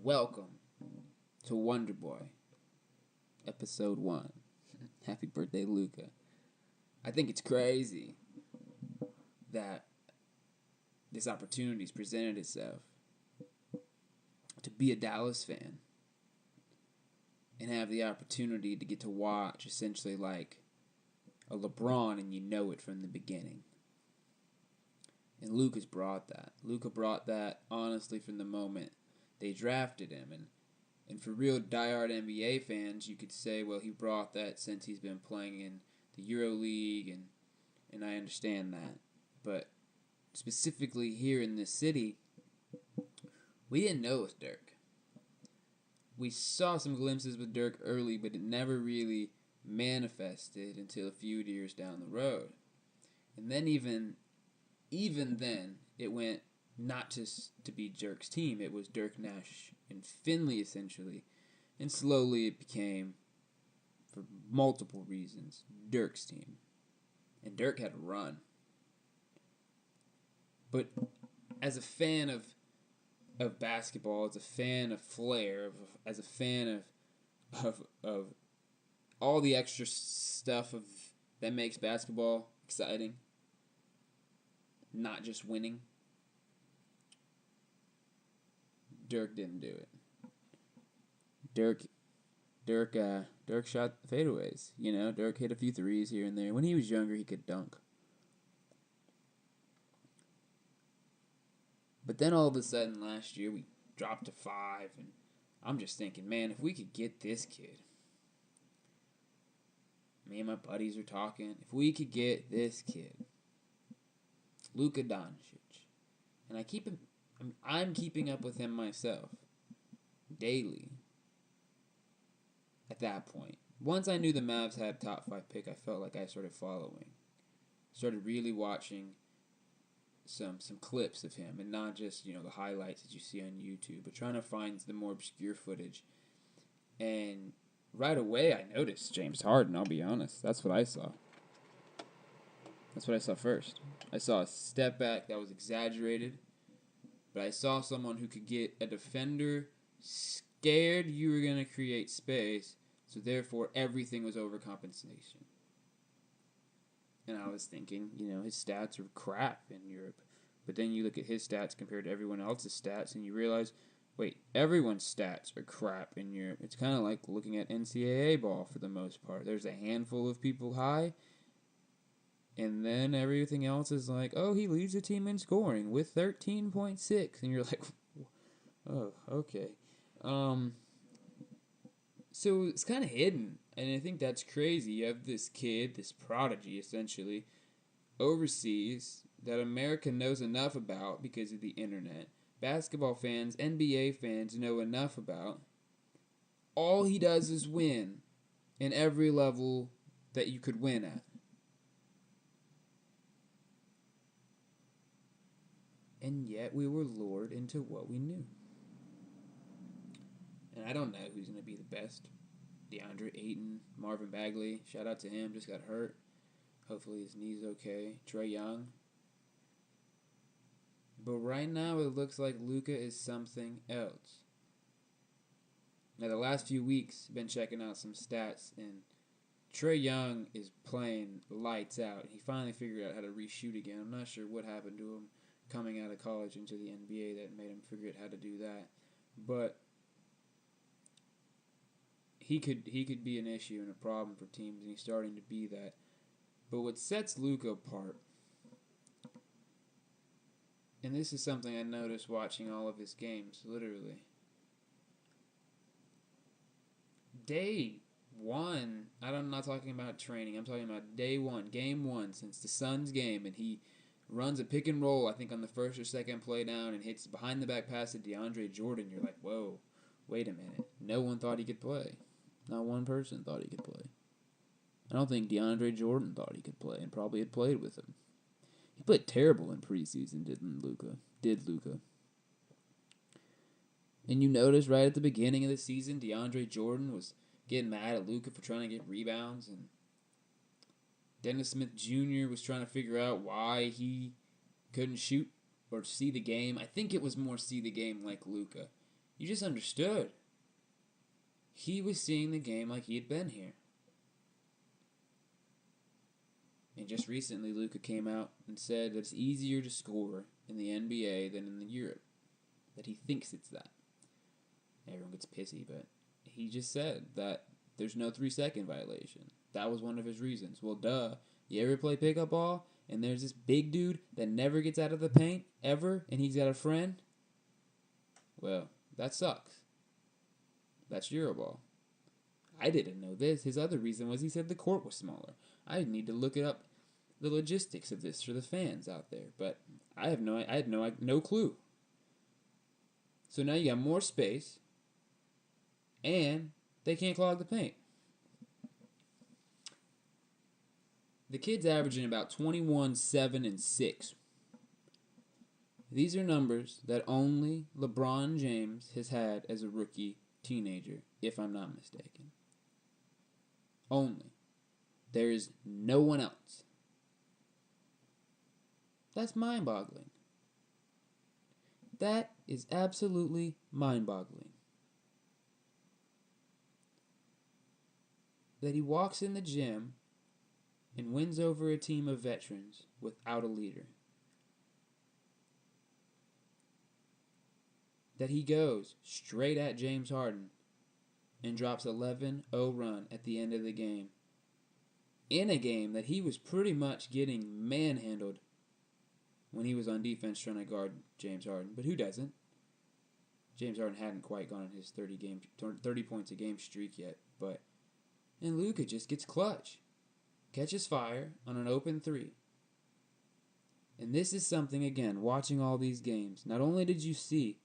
Welcome to WonderBoy, episode 1. Happy birthday, Luka. I think it's crazy that this opportunity's presented itself to be a Dallas fan and have the opportunity to get to watch essentially like a LeBron, and you know it from the beginning. And Luka's brought that. Luka brought that, honestly, from the moment they drafted him. And for real diehard NBA fans, you could say, well, he brought that since he's been playing in the EuroLeague, and I understand that. But specifically here in this city, we didn't know it was Dirk. We saw some glimpses with Dirk early, but it never really manifested until a few years down the road. And then even then, it went not just to be Dirk's team. It was Dirk, Nash, and Finley, essentially. And slowly it became, for multiple reasons, Dirk's team. And Dirk had a run. But as a fan of basketball, as a fan of flair, as a fan of all the extra stuff that makes basketball exciting, not just winning, Dirk didn't do it. Dirk shot fadeaways. You know, Dirk hit a few threes here and there. When he was younger, he could dunk. But then all of a sudden last year, we dropped to 5, and I'm just thinking, man, if we could get this kid, me and my buddies are talking, if we could get this kid, Luka Doncic, and I'm keeping up with him myself daily. At that point, once I knew the Mavs had top 5 pick, I felt like I started following, started really watching some clips of him, and not just the highlights that you see on YouTube, but trying to find the more obscure footage. And right away, I noticed James Harden. I'll be honest, that's what I saw. That's what I saw first. I saw a step back that was exaggerated, but I saw someone who could get a defender scared you were going to create space, so therefore everything was overcompensation. And I was thinking, his stats are crap in Europe. But then you look at his stats compared to everyone else's stats, and you realize, wait, everyone's stats are crap in Europe. It's kind of like looking at NCAA ball for the most part. There's a handful of people high, and then everything else is like, oh, he leads the team in scoring with 13.6. And you're like, oh, okay. So it's kind of hidden. And I think that's crazy. You have this kid, this prodigy, essentially, overseas that America knows enough about because of the internet. Basketball fans, NBA fans know enough about. All he does is win in every level that you could win at. And yet we were lured into what we knew. And I don't know who's going to be the best. DeAndre Ayton, Marvin Bagley, shout out to him, just got hurt. Hopefully his knee's okay. Trae Young. But right now it looks like Luka is something else. Now the last few weeks, I've been checking out some stats, and Trae Young is playing lights out. He finally figured out how to reshoot again. I'm not sure what happened to him coming out of college into the NBA that made him figure out how to do that. But he could be an issue and a problem for teams, and he's starting to be that. But what sets Luka apart, and this is something I noticed watching all of his games, literally. Day 1, I'm not talking about training, I'm talking about day 1, game 1, since the Suns game, and he runs a pick and roll, I think on the first or second play down, and hits behind the back pass to DeAndre Jordan. You're like, whoa, wait a minute. No one thought he could play. Not one person thought he could play. I don't think DeAndre Jordan thought he could play and probably had played with him. He played terrible in preseason, didn't Luka? Did Luka? And you notice right at the beginning of the season, DeAndre Jordan was getting mad at Luka for trying to get rebounds, and Dennis Smith Jr. was trying to figure out why he couldn't shoot or see the game. I think it was more see the game like Luka. You just understood. He was seeing the game like he had been here. And just recently, Luka came out and said that it's easier to score in the NBA than in Europe. That he thinks it's that. Everyone gets pissy, but he just said that there's no 3-second violation. That was one of his reasons. Well, duh. You ever play pickup ball, and there's this big dude that never gets out of the paint, ever, and he's got a friend? Well, that sucks. That's Euroball. I didn't know this. His other reason was he said the court was smaller. I need to look it up, the logistics of this for the fans out there, but I had no clue. So now you got more space, and they can't clog the paint. The kid's averaging about 21, 7, and 6. These are numbers that only LeBron James has had as a rookie teenager, if I'm not mistaken. Only. There is no one else. That's mind-boggling. That is absolutely mind-boggling. That he walks in the gym and wins over a team of veterans without a leader. That he goes straight at James Harden and drops 11-0 run at the end of the game. In a game that he was pretty much getting manhandled when he was on defense trying to guard James Harden. But who doesn't? James Harden hadn't quite gone on his 30 points a game streak yet. And Luka just gets clutch. Catches fire on an open 3. And this is something, again, watching all these games. Not only did you see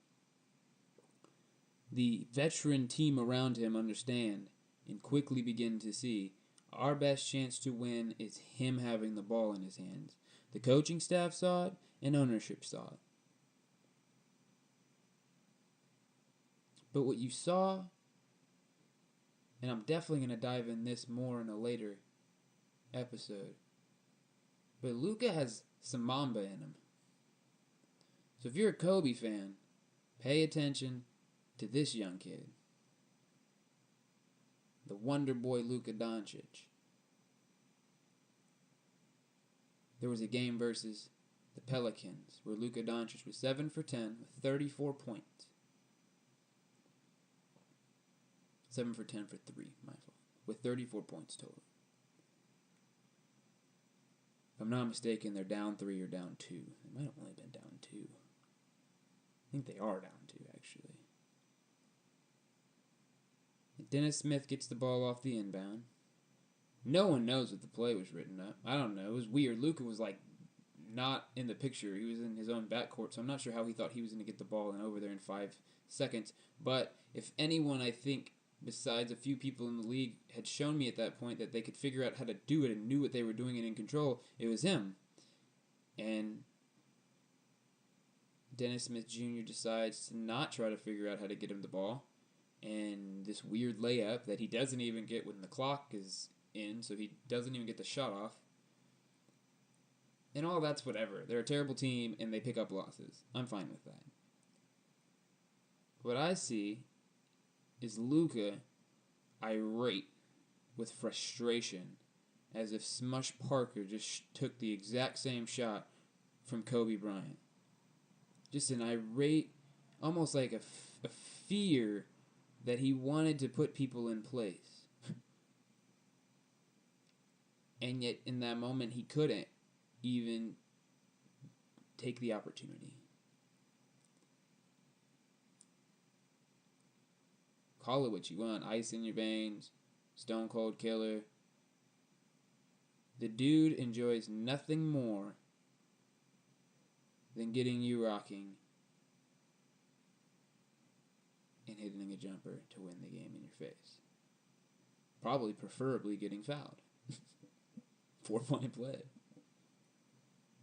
the veteran team around him understand and quickly begin to see our best chance to win is him having the ball in his hands. The coaching staff saw it, and ownership saw it. But what you saw, and I'm definitely going to dive in this more in a later episode, but Luka has some Mamba in him. So if you're a Kobe fan, pay attention to this young kid. The WonderBoy Luka Doncic. There was a game versus the Pelicans where Luka Doncic was 7 for 10 with 34 points. 7 for 10 for 3, my fault. With 34 points total. If I'm not mistaken, they're down 3 or down 2. They might have only been down 2. I think they are down 2, actually. Dennis Smith gets the ball off the inbound. No one knows what the play was written up. I don't know. It was weird. Luka was not in the picture. He was in his own backcourt, so I'm not sure how he thought he was going to get the ball and over there in 5 seconds. But if anyone, I think, besides a few people in the league, had shown me at that point that they could figure out how to do it and knew what they were doing and in control, it was him. And Dennis Smith Jr. decides to not try to figure out how to get him the ball. And this weird layup that he doesn't even get when the clock is in, so he doesn't even get the shot off. And all that's whatever. They're a terrible team, and they pick up losses. I'm fine with that. What I see is Luka irate with frustration, as if Smush Parker just took the exact same shot from Kobe Bryant. Just an irate, almost like a fear that he wanted to put people in place. And yet, in that moment, he couldn't even take the opportunity. Call it what you want. Ice in your veins. Stone Cold Killer. The dude enjoys nothing more than getting you rocking and hitting a jumper to win the game in your face. Probably, preferably, getting fouled. 4-point play.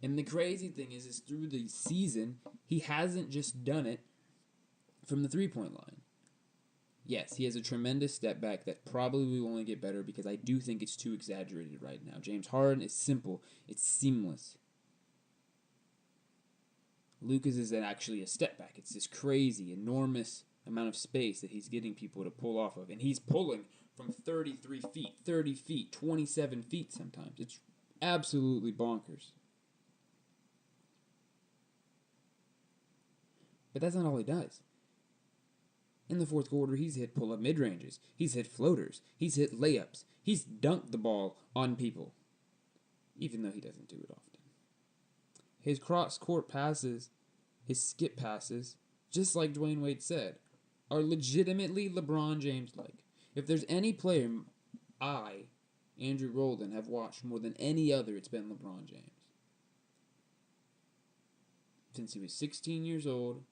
And the crazy thing is through the season, he hasn't just done it from the 3-point line. Yes, he has a tremendous step back that probably will only get better because I do think it's too exaggerated right now. James Harden is simple. It's seamless. Luka's is actually a step back. It's this crazy, enormous amount of space that he's getting people to pull off of. And he's pulling from 33 feet, 30 feet, 27 feet sometimes. It's absolutely bonkers. But that's not all he does. In the fourth quarter, he's hit pull-up mid-ranges. He's hit floaters. He's hit layups. He's dunked the ball on people, even though he doesn't do it often. His cross-court passes, his skip passes, just like Dwayne Wade said, are legitimately LeBron James-like. If there's any player I, Andrew Roldan, have watched more than any other, it's been LeBron James. Since he was 16 years old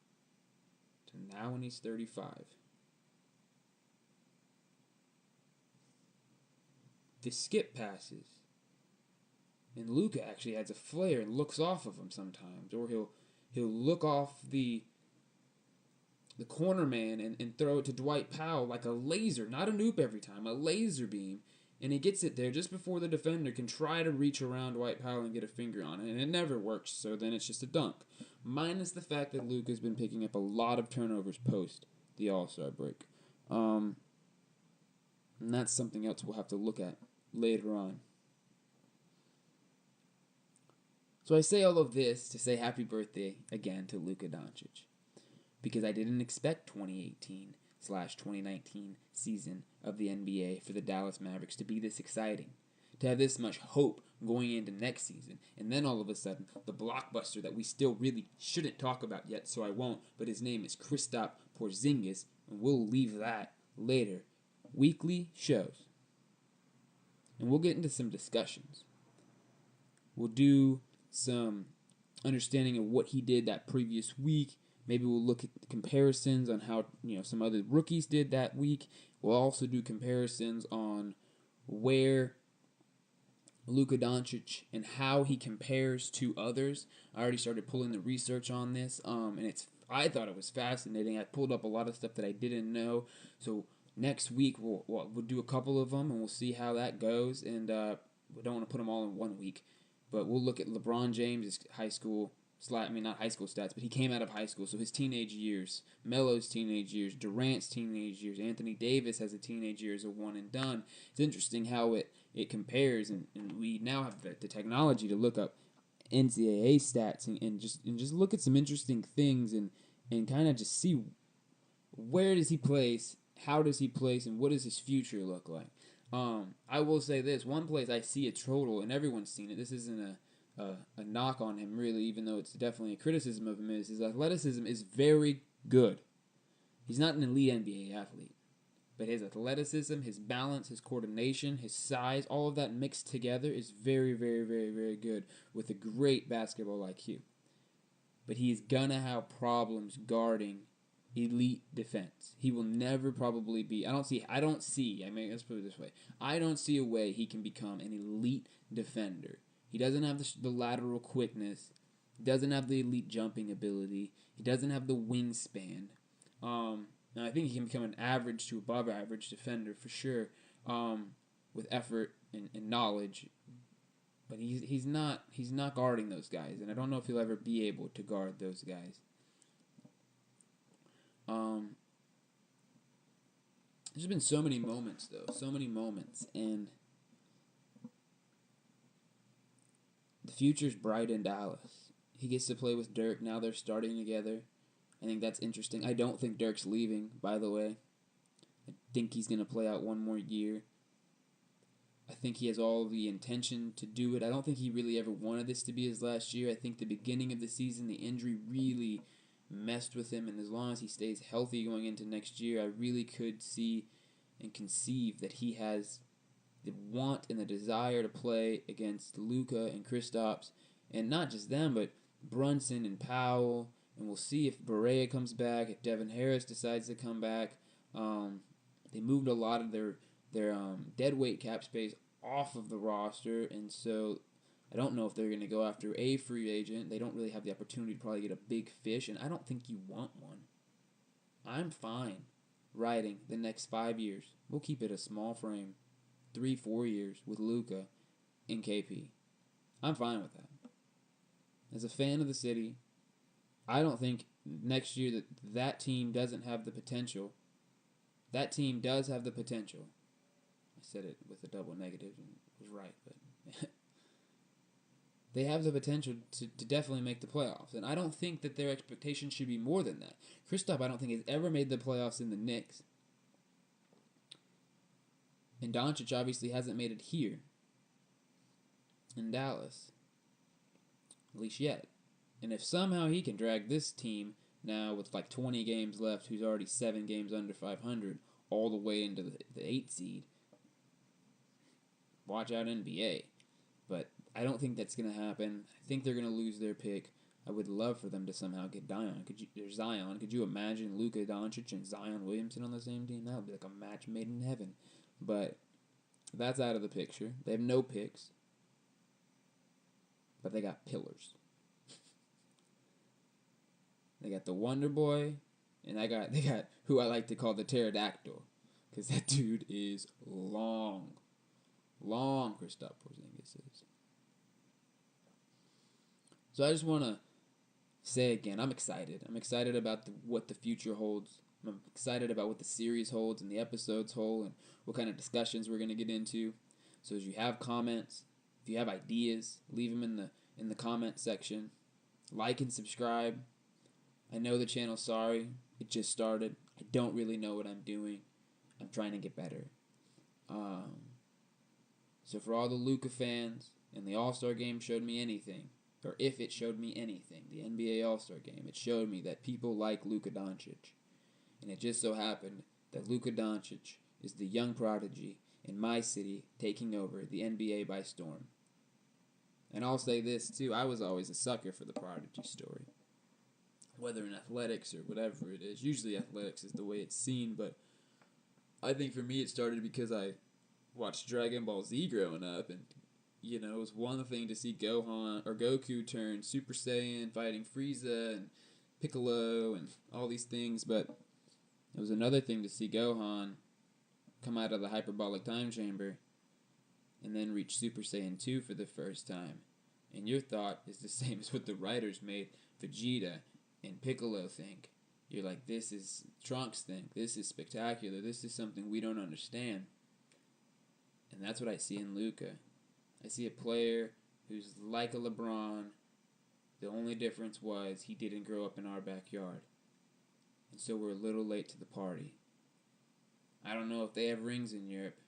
to now when he's 35. The skip passes. And Luka actually has a flare and looks off of him sometimes. Or he'll look off the corner man and throw it to Dwight Powell like a laser. Not an oop every time, a laser beam. And he gets it there just before the defender can try to reach around Dwight Powell and get a finger on it. And it never works, so then it's just a dunk. Minus the fact that Luka's been picking up a lot of turnovers post the All-Star break. And that's something else we'll have to look at later on. So I say all of this to say happy birthday again to Luka Doncic. Because I didn't expect 2018/2019 season of the NBA for the Dallas Mavericks to be this exciting. To have this much hope going into next season. And then all of a sudden, the blockbuster that we still really shouldn't talk about yet, so I won't, but his name is Kristaps Porzingis, and we'll leave that later. Weekly shows. And we'll get into some discussions. We'll do some understanding of what he did that previous week. Maybe we'll look at comparisons on how some other rookies did that week. We'll also do comparisons on where Luka Doncic and how he compares to others. I already started pulling the research on this, and I thought it was fascinating. I pulled up a lot of stuff that I didn't know. So next week we'll do a couple of them, and we'll see how that goes. And we don't want to put them all in 1 week. But we'll look at LeBron James' high school, not high school stats, but he came out of high school, so his teenage years, Melo's teenage years, Durant's teenage years, Anthony Davis has a teenage year as a one and done. It's interesting how it compares, and we now have the technology to look up NCAA stats and just look at some interesting things and kind of just see where does he place, how does he place, and what does his future look like. I will say this, one place I see a total, and everyone's seen it, this isn't a knock on him really, even though it's definitely a criticism of him, is his athleticism is very good. He's not an elite NBA athlete, but his athleticism, his balance, his coordination, his size, all of that mixed together is very, very, very, very good with a great basketball IQ. But he's gonna have problems guarding elite defense. He will never probably be, let's put it this way. I don't see a way he can become an elite defender. He doesn't have the lateral quickness. He doesn't have the elite jumping ability. He doesn't have the wingspan. Now I think he can become an average to above average defender for sure, with effort and knowledge. But he's not guarding those guys, and I don't know if he'll ever be able to guard those guys. There's been so many moments, and the future's bright in Dallas. He gets to play with Dirk. Now they're starting together. I think that's interesting. I don't think Dirk's leaving, by the way. I think he's going to play out one more year. I think he has all the intention to do it. I don't think he really ever wanted this to be his last year. I think the beginning of the season, the injury really messed with him, and as long as he stays healthy going into next year, I really could see and conceive that he has the want and the desire to play against Luka and Kristaps, and not just them, but Brunson and Powell, and we'll see if Barea comes back, if Devin Harris decides to come back. They moved a lot of their dead weight cap space off of the roster, and so I don't know if they're going to go after a free agent. They don't really have the opportunity to probably get a big fish, and I don't think you want one. I'm fine riding the next 5 years. We'll keep it a small frame, 3-4 years with Luka and KP. I'm fine with that. As a fan of the city, I don't think next year that team doesn't have the potential. That team does have the potential. I said it with a double negative and it was right, but they have the potential to definitely make the playoffs. And I don't think that their expectations should be more than that. Kristaps, I don't think, has ever made the playoffs in the Knicks. And Doncic obviously hasn't made it here in Dallas. At least yet. And if somehow he can drag this team now with like 20 games left, who's already 7 games under 500, all the way into the 8th seed, watch out NBA. But I don't think that's going to happen. I think they're going to lose their pick. I would love for them to somehow get Zion. Could you imagine Luka Doncic and Zion Williamson on the same team? That would be like a match made in heaven. But that's out of the picture. They have no picks. But they got pillars. They got the WonderBoy, and they got who I like to call the pterodactyl, because that dude is long. Kristaps Porzingis is. So I just want to say again, I'm excited. I'm excited about what the future holds. I'm excited about what the series holds and the episodes hold and what kind of discussions we're going to get into. So as you have comments, if you have ideas, leave them in the comment section. Like and subscribe. I know the channel's sorry. It just started. I don't really know what I'm doing. I'm trying to get better. So for all the Luka fans, and the All-Star Game showed me anything, or if it showed me anything, the NBA All-Star Game, it showed me that people like Luka Doncic. And it just so happened that Luka Doncic is the young prodigy in my city taking over the NBA by storm. And I'll say this too, I was always a sucker for the prodigy story. Whether in athletics or whatever it is. Usually athletics is the way it's seen, but I think for me it started because I watched Dragon Ball Z growing up, and it was one thing to see Goku turn Super Saiyan fighting Frieza and Piccolo and all these things, but it was another thing to see Gohan come out of the hyperbolic time chamber and then reach Super Saiyan 2 for the first time. And your thought is the same as what the writers made Vegeta and Piccolo think. You're like, this is Trunks think. This is spectacular. This is something we don't understand. And that's what I see in Luka. I see a player who's like a LeBron. The only difference was he didn't grow up in our backyard. And so we're a little late to the party. I don't know if they have rings in Europe,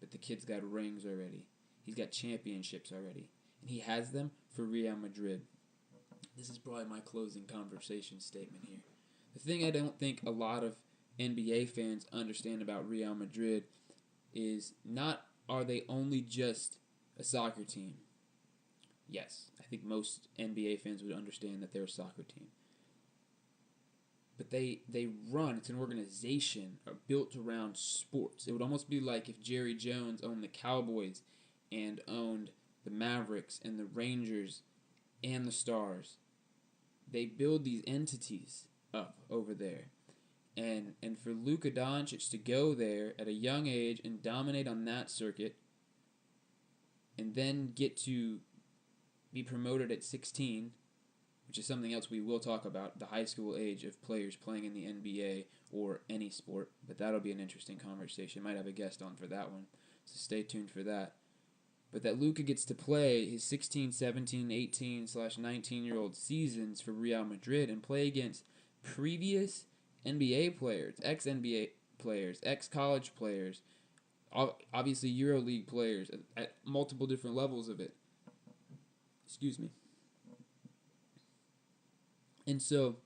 but the kid's got rings already. He's got championships already. And he has them for Real Madrid. This is probably my closing conversation statement here. The thing I don't think a lot of NBA fans understand about Real Madrid is not are they only just a soccer team. Yes, I think most NBA fans would understand that they're a soccer team. But they run, it's an organization built around sports. It would almost be like if Jerry Jones owned the Cowboys and owned the Mavericks and the Rangers and the Stars. They build these entities up over there. And for Luka Doncic to go there at a young age and dominate on that circuit and then get to be promoted at 16, which is something else we will talk about, the high school age of players playing in the NBA or any sport, but that'll be an interesting conversation. Might have a guest on for that one, so stay tuned for that. But that Luka gets to play his 16, 17, 18/19-year-old seasons for Real Madrid and play against previous NBA players, ex-NBA players, ex-college players, obviously EuroLeague players at multiple different levels of it. Excuse me. And so,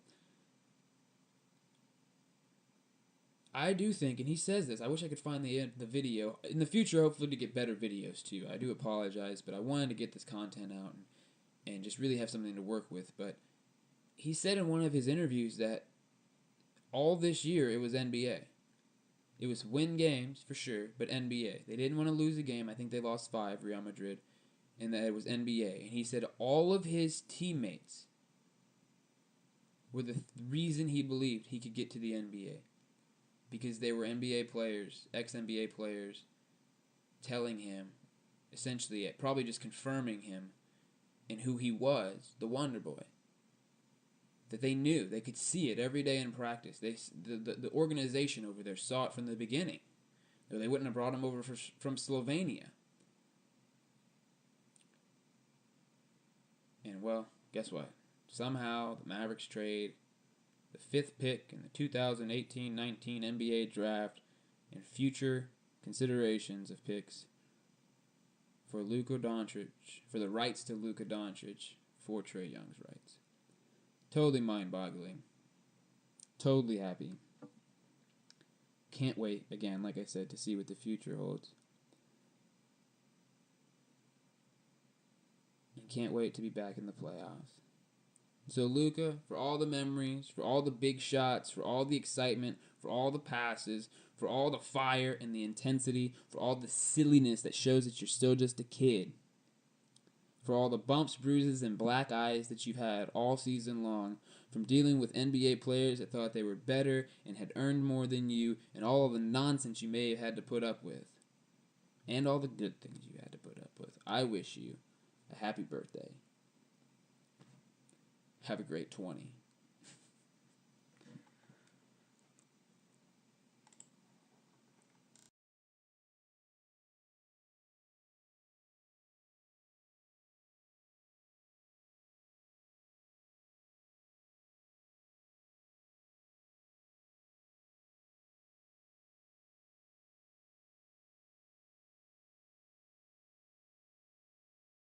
I do think, and he says this, I wish I could find the video. In the future, hopefully to get better videos too. I do apologize, but I wanted to get this content out and just really have something to work with. But he said in one of his interviews that all this year it was NBA. It was win games, for sure, but NBA. They didn't want to lose a game. I think they lost 5, Real Madrid. And that it was NBA. And he said all of his teammates were the reason he believed he could get to the NBA. Because they were NBA players, ex-NBA players, telling him, essentially, probably just confirming him in who he was, the WonderBoy. that they knew. They could see it every day in practice. The organization over there saw it from the beginning. Or they wouldn't have brought him over from Slovenia. And, well, guess what? Somehow the Mavericks trade the 5th pick in the 2018-19 NBA draft and future considerations of picks for Luka Doncic, for the rights to Luka Doncic for Trae Young's rights. Totally mind-boggling. Totally happy. Can't wait, again, like I said, to see what the future holds. And can't wait to be back in the playoffs. So Luka, for all the memories, for all the big shots, for all the excitement, for all the passes, for all the fire and the intensity, for all the silliness that shows that you're still just a kid, for all the bumps, bruises, and black eyes that you've had all season long, from dealing with NBA players that thought they were better and had earned more than you, and all of the nonsense you may have had to put up with, and all the good things you had to put up with, I wish you a happy birthday. Have a great 20.